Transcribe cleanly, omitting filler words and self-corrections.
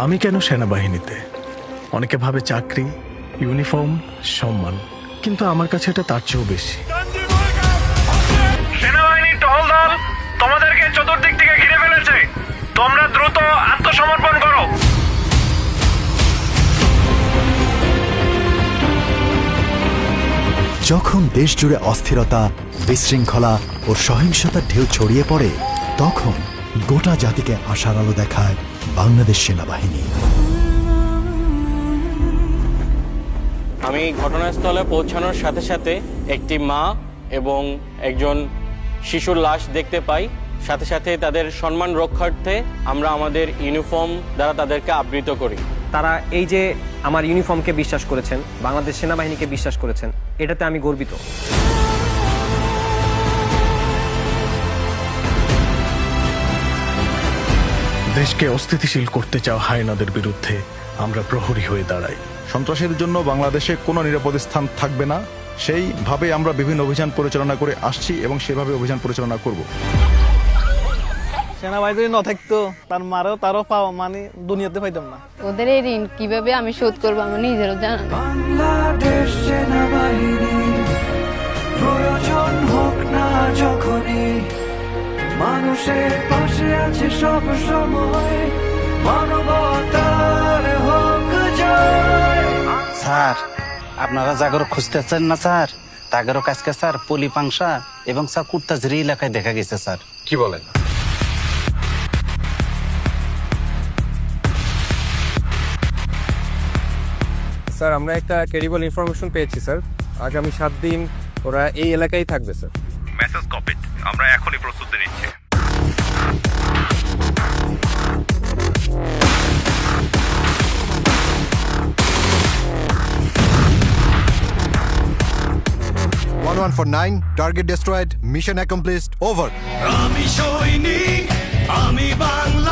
আমি কেন সেনাবাহিনীতে? অনেকে ভাবে চাকরি, ইউনিফর্ম, সম্মান, কিন্তু আমার কাছে এটা তার চেয়েও বেশি। সেনাবাহিনীর টহল দল তোমাদেরকে চতুর্দিক থেকে ঘিরে ফেলেছে। তোমরা দ্রুত আত্মসমর্পণ করো। যখন দেশ জুড়ে অস্থিরতা, বিশৃঙ্খলা ও সহিংসতার ঢেউ ছড়িয়ে পড়ে, তখন গোটা জাতিকে আশার আলো দেখায় বাংলাদেশ সেনাবাহিনী। আমি ঘটনাস্থলে পৌঁছানোর সাথে সাথে একটি মা এবং একজন শিশুর লাশ দেখতে পাই। সাথে সাথে তাদের সম্মান রক্ষার্থে আমরা আমাদের ইউনিফর্ম দ্বারা তাদেরকে আবৃত করি। তারা এই যে আমার ইউনিফর্মকে বিশ্বাস করেছেন, বাংলাদেশ সেনাবাহিনীকে বিশ্বাস করেছেন, এটাতে আমি গর্বিত। দেশকে অস্থিতিশীল করতে চাও হায়নাদের বিরুদ্ধে আমরা প্রহরী হয়ে দাঁড়াই। সন্ত্রাসীদের জন্য বাংলাদেশে কোনো নিরাপদ স্থান থাকবে না, সেইভাবে আমরা বিভিন্ন অভিযান পরিচালনা করে আসছি এবং সেভাবে অভিযান পরিচালনা করব। সেনাবাহিনী যদি না থাকতো তারও পাওয়া মানে দুনিয়াতে পাইতাম না। ওদের এই ঋণ কিভাবে আমি শোধ করবো আমার নিজেরও জানা নেই। বাংলাদেশ সেনাবাহিনী প্রয়োজন হোক না যখনই, মানুষের পাশে আছে সব সময়, মানবতার হোক জয়। স্যার, আপনারা জাগরক খুঁজতেছেন না স্যার? তাগরক আজকে স্যার পলি পাংশা এবং স্যার কুর্তাঝুরি এলাকায় দেখা গেছে স্যার। কি বলেন? স্যার, আমরা একটা ক্রেডিবল ইনফরমেশন পেয়েছি স্যার। আগামী 7 দিন ওরা এই এলাকায় থাকবে স্যার। Message copied. আমরা এখনই প্রস্তুতি নিচ্ছি। Target destroyed, mission accomplished, over. আমি সৈনিক, আমি বাংলা।